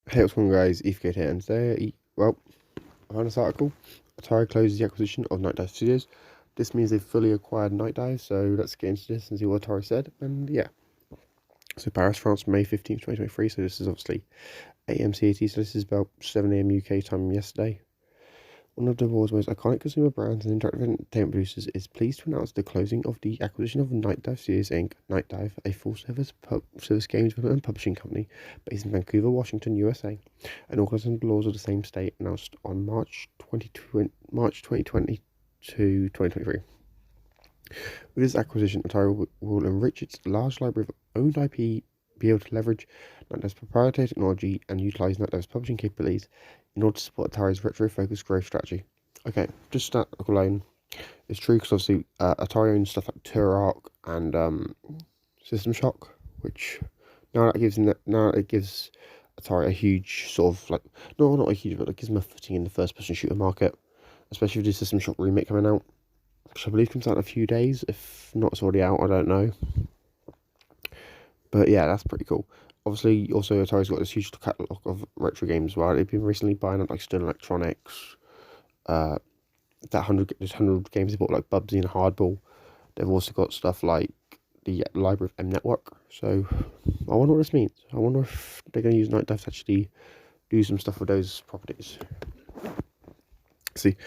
Hey, what's going on, guys? EFK here, and today, well, I found this article. Atari closes the acquisition of Night Dive Studios. This means they've fully acquired Night Dive, so let's get into this and see what Atari said. And yeah, so Paris, France, May 15th, 2023. So this is obviously 8 am CAT, so this is about 7 am UK time yesterday. One of the world's most iconic consumer brands and interactive entertainment producers is pleased to announce the closing of the acquisition of Night Dive Studios Inc. Night Dive, a full-service game development and publishing company based in Vancouver, Washington, USA, and organized under the laws of the same state, announced on March 2020 to 2023. With this acquisition, Atari will enrich its large library of owned IP, be able to leverage NetDev's proprietary technology and utilize NetDev's publishing capabilities in order to support Atari's retro-focused growth strategy. Okay, just that alone is true because obviously Atari owns stuff like Turok and System Shock, which now it gives Atari a huge sort of like not a huge, but it gives them a footing in the first-person shooter market, especially with the System Shock remake coming out, which I believe comes out in a few days. If not, it's already out. I don't know. But yeah, that's pretty cool. Obviously, also Atari's got this huge catalogue of retro games as well. They've been recently buying up like Stern Electronics, there's 100 games they bought like Bubsy and Hardball. They've also got stuff like the library of M Network. So I wonder what this means. I wonder if they're going to use Night Dive to actually do some stuff with those properties. See,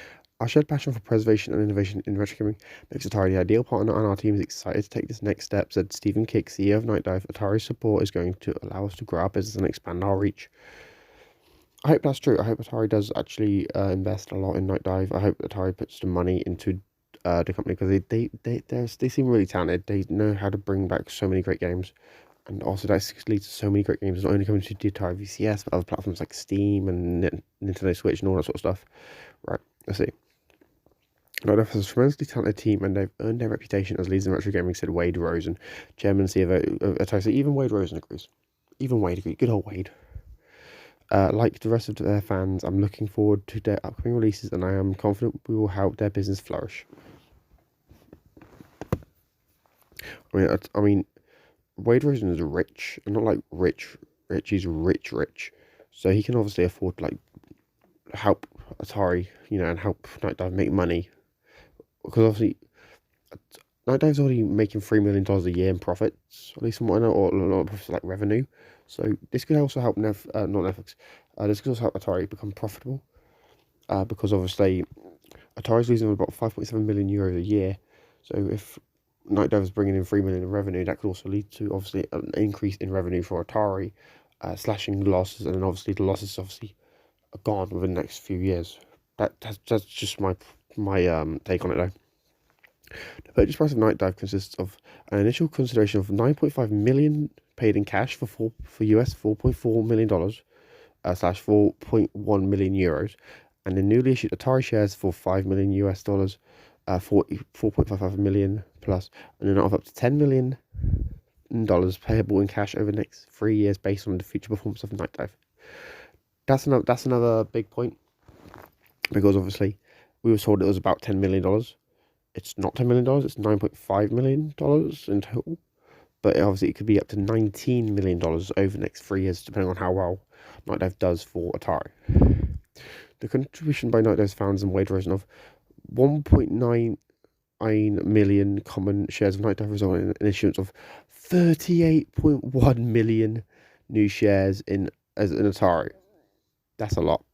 our shared passion for preservation and innovation in retro gaming makes Atari the ideal partner, and our team is excited to take this next step, said Stephen Kick, CEO of Night Dive. Atari's support is going to allow us to grow our business and expand our reach. I hope that's true. I hope Atari does actually invest a lot in Night Dive. I hope Atari puts some money into the company because they seem really talented. They know how to bring back so many great games, and also that leads to so many great games, not only coming to the Atari VCS, but other platforms like Steam and Nintendo Switch and all that sort of stuff. Right, let's see. Night Dive has a tremendously talented team, and they've earned their reputation as leaders in retro gaming, said Wade Rosen, chairman and CEO of Atari. So even Wade Rosen agrees. Even Wade agrees. Good old Wade. Like the rest of their fans, I'm looking forward to their upcoming releases, and I am confident we will help their business flourish. I mean, Wade Rosen is rich, and not like rich. He's rich. So he can obviously afford to like help Atari, and help Night Dive make money. Because obviously, Night Dive's already making $3 million a year in profits, at least from what I know, or a lot of profits like revenue. So this could also help not Netflix. This could also help Atari become profitable. Because obviously, Atari's losing about 5.7 million euros a year. So if Night Dive is bringing in 3 million in revenue, that could also lead to obviously an increase in revenue for Atari, slashing the losses, and then obviously the losses are gone within the next few years. That's just my take on it though. The purchase price of Night Dive consists of an initial consideration of 9.5 million paid in cash for US $4.4 million slash 4.1 million euros, and the newly issued Atari shares for $5 million US dollars, 4.55 million plus, and then of up to $10 million payable in cash over the next 3 years based on the future performance of Night Dive. That's another big point, because obviously we were told it was about $10 million. It's not $10 million, it's $9.5 million in total. But obviously it could be up to $19 million over the next 3 years, depending on how well Night Dive does for Atari. The contribution by Night Dive's founders and Wade Rosen of 1.99 million common shares of Night Dive resulted in an issuance of 38.1 million new shares in Atari. That's a lot.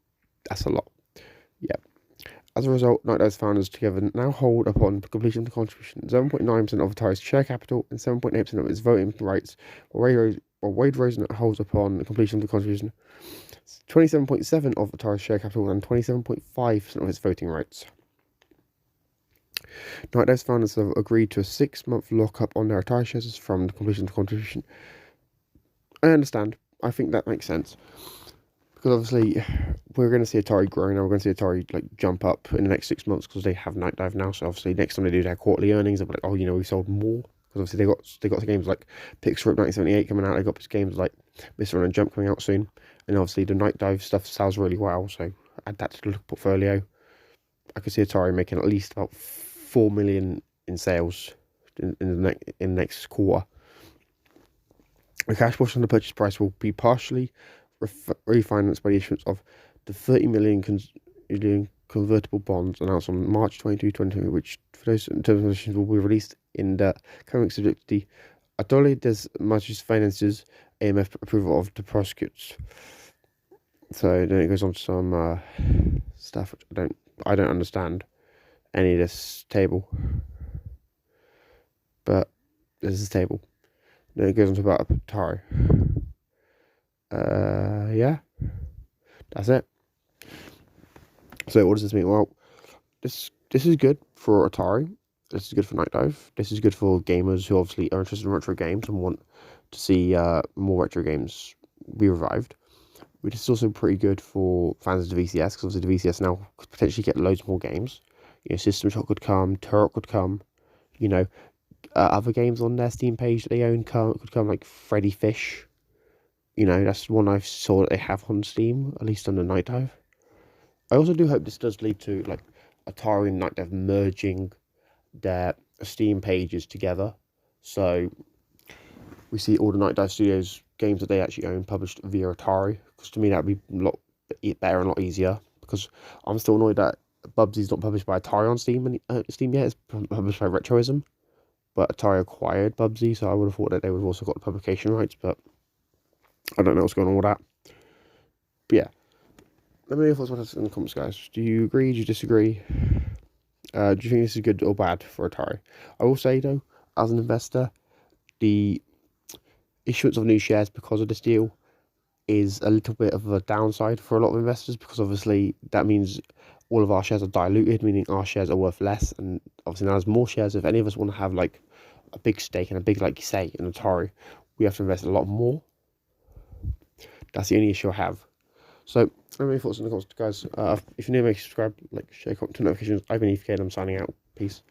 Yeah. As a result, Night Dive's founders together now hold, upon completion of the contribution, 7.9% of Atari's share capital and 7.8% of its voting rights, while Wade Rosen holds, upon the completion of the contribution, 27.7% of Atari's share capital and 27.5% of its voting rights. Night Dive's founders have agreed to a 6-month lockup on their Atari shares from the completion of the contribution. I understand. I think that makes sense. Because obviously, we're going to see Atari grow now. We're going to see Atari like jump up in the next 6 months because they have Night Dive now. So obviously, next time they do their quarterly earnings, they'll be like, oh, we sold more. Because obviously, they got games like Pixar Rip 1978 coming out. They got games like Mr. Run and Jump coming out soon. And obviously, the Night Dive stuff sells really well. So add that to the portfolio. I could see Atari making at least about 4 million in sales in the next quarter. The cash portion of the purchase price will be partially refinanced by the issuance of the 30 million convertible bonds announced on March 22, 2020, which for those terms and conditions will be released in the coming subject to the Atari des Magic Finances AMF approval of the prosecutes. So then it goes on to some stuff which I don't understand any of this table, but this is a table. Then it goes on to about Atari. Yeah, that's it. So what does this mean? Well, this is good for Atari. This is good for Night Dive. This is good for gamers who obviously are interested in retro games and want to see more retro games be revived. Which is also pretty good for fans of the VCS, because obviously the VCS now could potentially get loads more games. You know, System Shock could come, Turok could come. You know, other games on their Steam page that they own could come, like Freddy Fish. You know, that's one I saw that they have on Steam, at least on the Night Dive. I also do hope this does lead to like Atari and Night Dive merging their Steam pages together, so we see all the Night Dive Studios games that they actually own published via Atari. Because to me that would be a lot better and a lot easier. Because I'm still annoyed that Bubsy's not published by Atari on Steam yet. It's published by Retroism, but Atari acquired Bubsy, so I would have thought that they would have also got the publication rights. But I don't know what's going on with that. But yeah, let me know your thoughts in the comments, guys. Do you agree? Do you disagree? Do you think this is good or bad for Atari? I will say though, as an investor, the issuance of new shares because of this deal is a little bit of a downside for a lot of investors, because obviously that means all of our shares are diluted, meaning our shares are worth less, and obviously now there's more shares. If any of us want to have like a big stake and a big like say in Atari, we have to invest a lot more. That's the only issue I have. So let me know your thoughts in the comments, guys. If you're new, make sure you subscribe, like, share, comment, turn notifications. I've been EFK and I'm signing out. Peace.